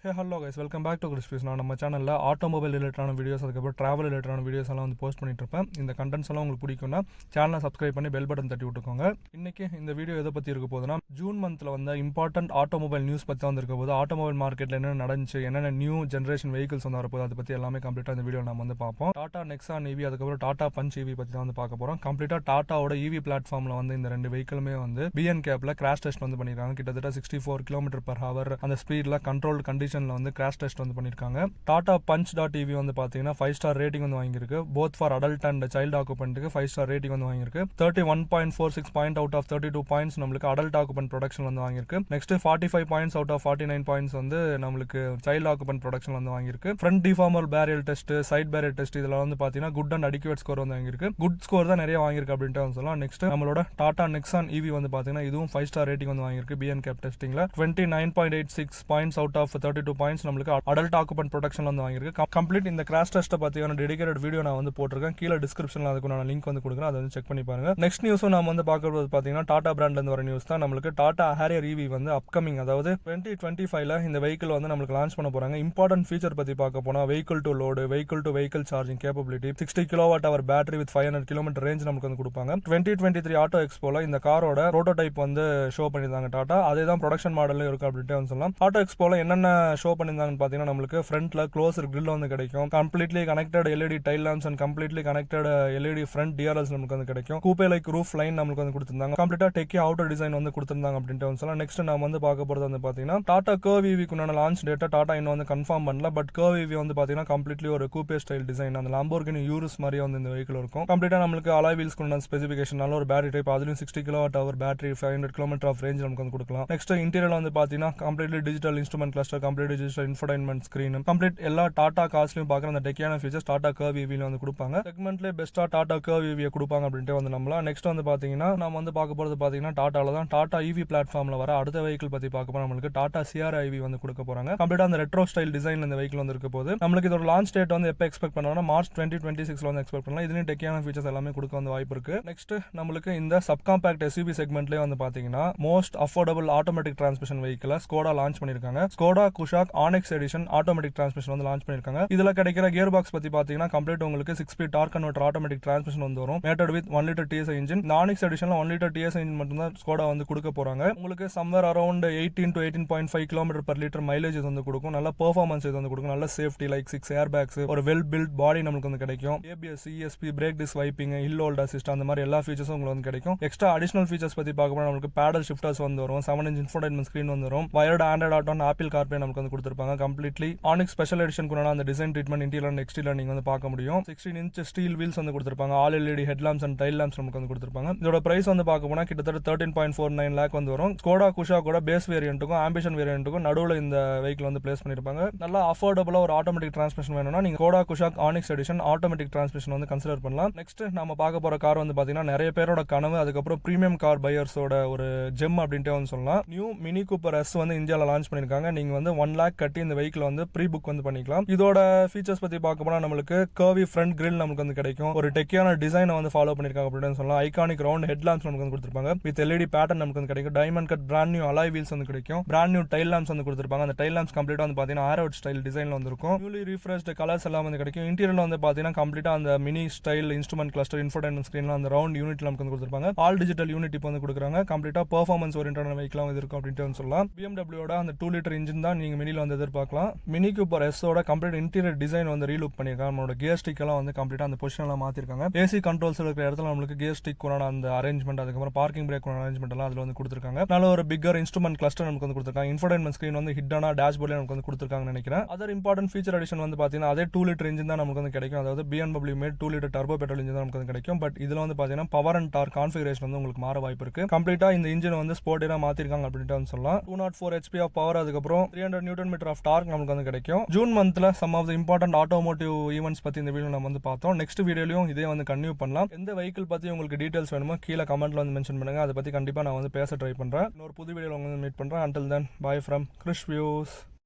Hey hello guys, welcome back to கிறிஸ்பிஸ். நான் நம்ம சேனலில் ஆட்டோமொபைல் ரிலேட்டடான வீடியோஸ், அதுக்கப்புறம் ட்ராவல் ரிலேட்டடான வீடியோஸ் எல்லாம் வந்து போஸ்ட் பண்ணிட்டு இருப்பேன். இந்த கண்டென்ட்ஸ் எல்லாம் உங்களுக்கு பிடிக்கும்னா சேனலை சப்ஸ்கிரைப் பண்ணி பெல் பட்டன் தட்டி விட்டுக்கோங்க. இன்னைக்கு இந்த வீடியோ எதை பற்றி இருக்க போதுன்னா, ஜூன் மந்த்தில் வந்த இம்பார்ட்டன்ட் ஆட்டோமொபைல் நியூஸ் பற்றி தான் இருக்க போது. ஆட்டோமொபைல் மார்க்கெட்டில் என்னென்ன நடந்துச்சு, என்னென்ன நியூ ஜென்ரேஷன் வெஹிக்கிள்ஸ் வந்து வரப்போது, அதை பற்றி எல்லாமே கம்ப்ளீட்டாக இந்த வீடியோ நம்ம வந்து பார்ப்போம். டாடா நெக்ஸான் ஈவி, அதுக்கப்புறம் டாடா பஞ்ச் ஈவி பற்றி தான் வந்து பார்க்க போகிறோம். கம்ப்ளீட்டாக டாட்டாவோட ஈவி பிளாட்ஃபார்மில் வந்து இந்த ரெண்டு வெஹிக்கிளுமே வந்து பிஎன் கேப்பில் கிராஷ் டெஸ்ட் வந்து பண்ணியிருக்காங்க. கிட்டத்தட்ட 64 km/h அந்த ஸ்பீடில் கண்ட்ரோல்டு கண்டிஷனில் வந்து கிராஷ் டெஸ்ட் வந்து பண்ணிருக்காங்க. டாடா பஞ்ச் டாட் டிவி வந்து பாத்தீங்கன்னா 5 ஸ்டார் ரேட்டிங் வந்து வாங்கியிருக்கு. Both for adult and child ஆக்குபென்ட்க்கு 5 ஸ்டார் ரேட்டிங் வந்து வாங்கியிருக்கு. 31.46 பாயிண்ட் அவுட் ஆஃப் 32 பாயிண்ட்ஸ் நம்மளுக்கு அடல்ட் ஆக்குபென்ட் ப்ரொடக்ஷன் வந்து வாங்கியிருக்கு. Next 45 points out of 49 points வந்து நம்மளுக்கு சைல்டு ஆக்குபென்ட் ப்ரொடக்ஷன் வந்து வாங்கியிருக்கு. Front deformable barrier test, side barrier test, இதெல்லாம் வந்து பாத்தீங்கன்னா குட் அண்ட் அடிக்குவேட் ஸ்கோர் வந்து வாங்கியிருக்கு. குட் ஸ்கோர் தான் நிறைய வாங்கியிருக்கு அப்படின்ட்டு வந்து சொல்லலாம். நெக்ஸ்ட் நம்மளோட டாடா நெக்ஸான் ஈவி வந்து பாத்தீங்கன்னா இதுவும் 5 ஸ்டார் ரேட்டிங் வந்து வாங்கியிருக்கு. பிஎன் கேப் டெஸ்டிங்ல 29.86 பாயிண்ட்ஸ் அவுட் ஆஃப் 32 பாயிண்ட்ஸ் நம்மளுக்கு அடல்ட் ஆக்குபென்ட் ப்ரொடக்ஷன் வந்து வாங்கியிருக்கு. கம்ப்ளீட் இந்த கிராஷ் டெஸ்ட்டை பற்றியான டெடிகேட்டட் வீடியோ நான் வந்து போட்டிருக்கேன். கீழே டிஸ்கிரிப்ஷனில் அதுக்கு நான் லிங்க் வந்து கொடுக்குறேன், அதை வந்து செக் பண்ணி பாருங்க. நெக்ஸ்ட் நியூஸும் நம்ம வந்து பார்க்கறது பார்த்தீங்கன்னா டாடா பிராண்ட்லேருந்து வர நியூஸ் தான். நம்மளுக்கு டாடா ஹேரியர் ஈவி வந்து அப்கமிங், அதாவது 2025ல இந்த வெஹிக்கிள் வந்து நம்மளுக்கு லான்ச் பண்ண போறாங்க. இம்பார்ட்டன்ட் ஃபீச்சர் பற்றி பார்க்க போனா vehicle to load, vehicle to vehicle charging capability, 60 kWh battery with 500 km range நமக்கு வந்து கொடுப்பாங்க. 2023 ஆட்டோ எக்ஸ்போல இந்த காரோட ப்ரோட்டோடைப் வந்து ஷோ பண்ணியிருந்தாங்க டாடா. அதே தான் ப்ரொடக்ஷன் மாடலும் இருக்கு அப்படின்ட்டு வந்து சொல்லலாம். ஆட்டோ எக்ஸ்போல என்னென்ன ஷோ பண்ணியிருந்தாங்கன்னு பார்த்தீங்கன்னா, நம்மளுக்கு ஃப்ரண்ட்ல க்ளோசர் கிரில் வந்து கிடைக்கும். Completely connected LED tail lamps and completely connected LED front DRLs நமக்கு வந்து கிடைக்கும். கூப்பே லைக் ரூஃப் லைன் நமக்கு வந்து கொடுத்திருந்தாங்க. கம்ப்ளீட்டா டெக்கி அவுட்டர் டிசைன் வந்து கொடுத்திருந்தாங்க அப்படின்ட்டு வந்து சொல்லலாம். நெக்ஸ்ட் நாம வந்து பார்க்க போறது வந்து பாத்தீங்கன்னா டாடா கர்வ் ஈவிக்குண்டான லான்ச் டேட்டா டாடா இன்னும் வந்து கன்ஃபார்ம் பண்ணல. பட் கர்வ் ஈவி வந்து பாத்தீங்கன்னா கம்ப்ளீட்லி ஒரு கூப்பே ஸ்டைல் டிசைன், அந்த லாம்போர்கினி யூரிஸ் மாதிரியே வந்து இந்த வெஹிக்கிள் இருக்கும். கம்ப்ளீட்டா நம்மளுக்கு அலாய் வீல்ஸ் கொண்ட ஸ்பெசிஃபிகேஷன், நல்ல ஒரு பேட்டரி டைப், அதுலயும் 60 kWh battery, 500 km of range நமக்கு வந்து கொடுக்கலாம். நெக்ஸ்ட் இன்டீரியர் வந்து பாத்தீங்கன்னா completely digital instrument cluster, complete digital infotainment screen, complete எல்லா டாடா காஸ்ட்லயும் பார்க்குற அந்த டெக்கியான ஃபீச்சர்ஸ் டாடா கர்வ் ஈவில வந்து கொடுப்பாங்க. செக்மெண்ட்லேயே பெஸ்ட்டா டாடா கர்வ் ஈவியை கொடுப்பாங்க அப்படின்ட்டு வந்து நம்மளா. நெக்ஸ்ட் வந்து பாத்தீங்கன்னா நம்ம வந்து பார்க்க போறது பாத்தீங்கன்னா டாடால தான் டாடா ஈவி பிளாட்ஃபார்ம்ல வர அடுத்த வெஹிக்கிள் பத்தி பார்க்க போறோம். நம்மளுக்கு டாடா சிஆர் ஐவி வந்து கொடுக்க போறாங்க. கம்ப்ளீட்டா அந்த ரெட்ரோ ஸ்டைல் டிசைன் இந்த வெஹிக்கிள் வந்து இருக்க போது. நம்மளுக்கு இதோட லான்ச் டேட் வந்து எப்போ எக்ஸ்பெக்ட் பண்ணோம்னா மார்ச் 2026 வந்து எக்ஸ்பெக்ட் பண்ணலாம். இதுலயும் டெக்கியான ஃபீச்சர்ஸ் எல்லாமே கொடுக்க வந்து வாய்ப்பு இருக்கு. நெக்ஸ்ட் நம்மளுக்கு இந்த சப் காம்பாக்ட் எஸ்யூவி செக்மெண்ட்லேயே வந்து பாத்தீங்கன்னா most affordable automatic transmission vehicle Skoda launch பண்ணிருக்காங்க. Skoda Kushaq Onyx edition automatic transmission வந்து லான்ச் பண்ணிருக்காங்க. இதுல கிடைக்கிற கியர் பாக்ஸ் பத்தி பாத்தீங்கன்னா கம்ப்ளீட் உங்களுக்கு 6 speed torque converter automatic transmission வந்து வரும். Mated with 1 litre TS engine. Onyx எடிஷன்ல 1 லிட்டர் டிஎஸ் இன்ஜின் மட்டும் தான் ஸ்கோடா வந்து கொடுக்க போறாங்க. உங்களுக்கு சம்வேர் அரௌண்ட் 18 to 18.5 km/லிட்டர் மைலேஜ் வந்து கொடுக்கும். நல்ல பெர்ஃபார்மன்ஸ் இது வந்து கொடுக்கும். நல்ல சேஃப்டி லைக் 6 ஏர் பேக்ஸ், ஒரு வெல் பில்ட் பாடி நமக்கு வந்து கிடைக்கும். ABS, CSP, brake disc wiping, hill hold assist, அந்த மாதிரி எல்லா ஃபீச்சர்ஸும் உங்களுக்கு வந்து கிடைக்கும். எக்ஸ்ட்ரா அடிஷனல் ஃபீச்சர்ஸ் பத்தி பார்க்க போனா நமக்கு பேடல் ஷிஃப்டர்ஸ் வந்து வரும். 7-inch இன்ஃபோடைன்மென்ட் ஸ்கிரீன் வந்து வரும். Wired Android auto, Apple CarPlay நமக்கு வந்து கொடுத்திருப்பாங்க. கம்ப்ளீட்லி ஆனிக்ஸ் ஸ்பெஷல் எடிஷன் கூட அந்த design treatment interior and exterior நீங்க வந்து பார்க்க முடியும். 16-inch ஸ்டீல் வீல்ஸ் வந்து கொடுத்திருப்பாங்க. All LED head lamps and tail lamps நமக்கு வந்து கொடுத்திருப்பாங்க. இதோட பிரைஸ் வந்து பார்க்க போனா கிட்டத்தட்ட 13.49 lakh வந்து வரும். ஸ்கோடா குஷா கூட பேஸ் வேரியன்ட்டுக்கும் ஆம்பிஷன் வேரியன்ட்டுக்கும் நடுவில் இந்த வெஹிக்கிள் வந்து பிளேஸ் பண்ணிருப்பாங்க. நல்லா அஃபோர்டபுளா ஒரு ஆட்டோமேட்டிக் டிரான்ஸ்மிஷன் வேணும்னா நீங்க Skoda Kushaq onyx edition automatic transmission வந்து கன்சிடர் பண்ணலாம். நெக்ஸ்ட் நம்ம பார்க்க போற கார் வந்து பாத்தீங்கன்னா நிறைய பேரோட கனவு, அதுக்கப்புறம் பிரீமியம் கார் பையர்ஸோட ஒரு ஜெம் அப்படின்ட்டு வந்து சொல்லலாம். நியூ மினி கூப்பர் எஸ் வந்து இந்தியாவில் லான்ச் பண்ணிருக்காங்க. நீங்க வந்து 1 lakh கட்டி இந்த வெஹிக்கிள் வந்து ப்ரீ புக் வந்து பண்ணிக்கலாம். இதோட ஃபீச்சர்ஸ் பத்தி பார்க்க போனா நம்மளுக்கு கர்வி ஃப்ரண்ட் கிரில் நமக்கு வந்து கிடைக்கும். ஒரு டெக்கியான டிசைனை வந்து ஃபாலோ பண்ணிருக்காங்க அப்படின்னு சொல்லலாம். ஐகானிக் ரவுண்ட் ஹெட் லாம்ப்ஸ் நமக்கு வந்து கொடுத்திருப்பாங்க. வித் எல்இடி பேட்டர்ன் நமக்கு வந்து கிடைக்கும். Diamond cut brand new alloy wheels வந்து கிடைக்கும். பிராண்ட் நியூ டைல் லாம்ப்ஸ் வந்து கொடுத்திருப்பாங்க. அந்த டைல் லாம்ப்ஸ் கம்ப்ளீட்டா வந்து பாத்தீங்கன்னா ஆரோட் ஸ்டைல் டிசைன்ல வந்து இருக்கும். நியூலி ரீஃப்ரெஷ்ட் கலர்ஸ் எல்லாம் வந்து கிடைக்கும். இன்டீரியர்ல வந்து பாத்தீங்கன்னா கம்ப்ளீட்டா அந்த மினி ஸ்டைல் இன்ஸ்ட்ருமெண்ட் கிளஸ்டர் இன்ஃபோடைன்மென்ட் ஸ்கிரீன்ல அந்த ரவுண்ட் யூனிட் நமக்கு வந்து கொடுத்திருப்பாங்க. ஆல் டிஜிட்டல் யூனிட் இப்போ வந்து கொடுக்குறாங்க. கம்ப்ளீட்டா பெர்ஃபார்மன்ஸ் ஓரியன்டான வெஹிக்கிள் வந்து இருக்கும் அப்படின்ட்டு வந்து சொல்லலாம். பிஎம்டபிள்யூட அந்த 2 லிட்டர் இன்ஜின் தான் நீங்க மினில வந்து எதிர்பார்க்கலாம். மினி கூப்பர் எஸ்ஸோட கம்ப்ளீட் இன்டீரியர் டிசைன் வந்து ரீலுக் பண்ணிருக்காங்க. நம்மளோட கியர் ஸ்டிக் எல்லாம் வந்து கம்ப்ளீட்டா அந்த பொசிஷன் எல்லாம் மாத்திருக்காங்க. ஏசி கண்ட்ரோல்ஸ் இருக்கிற இடத்துல நம்மளுக்கு கியர் ஸ்டிக் அந்த அரேஞ்ச்மெண்ட், அதுக்கப்புறம் பார்க்கிங் பிரேக் அரேஞ்ச்மெண்ட் எல்லாம் அதுல வந்து கொடுத்திருக்காங்க. நல்ல ஒரு பிக்கர் இன்ஸ்ட்ருமெண்ட் கிளஸ்டர் நமக்கு வந்து கொடுத்திருக்காங்க. இன்ஃபோடைன்மென்ட் ஸ்கிரீன் வந்து ஹிட்டான டேஷ்போர்ட்ல நமக்கு வந்து கொடுத்திருக்காங்கன்னு நினைக்கிறேன். அதர் இம்பார்ட்டன்ட் ஃபீச்சர் அடிஷன் வந்து பாத்தீங்கன்னா அதே 2 லிட்டர் இன்ஜின் தான் நமக்கு வந்து கிடைக்கும். அதாவது BMW made 2 litre turbo petrol engine தான் நமக்கு வந்து கிடைக்கும். பட் இதுல வந்து பாத்தீங்கன்னா பவர் அண்ட் டார்க் கான்ஃபிகரேஷன் வந்து உங்களுக்கு மாற வாய்ப்பு இருக்கு. கம்ப்ளீட்டா இந்த இன்ஜின் வந்து ஸ்போர்ட்டியரா மாத்திருக்காங்க அப்படின்ட்டு வந்து சொல்லலாம். 204 HP ஆஃப் பவர், அதுக்கப்புறம் 300 Nm ஆஃப் டார்க் நமக்கு வந்து கிடைக்கும். ஜூன் மந்த்ல some of the important automotive events பத்தி இந்த வீடியோ நம்ம வந்து பார்த்தோம். நெக்ஸ்ட் வீடியோலயும் இதே வந்து கன்டினியூ பண்ணலாம். எந்த வெஹிக்கிள் பத்தி உங்களுக்கு டீடைல்ஸ் வேணுமோ கீழே கமெண்ட்ல வந்து மென்ஷன் பண்ணுங்க. அதை பத்தி கண்டிப்பா நான் வந்து பேச ட்ரை பண்றேன். இன்னொரு புது வீடியோல வந்து மீட் பண்றேன். Until then, bye from Krish Views.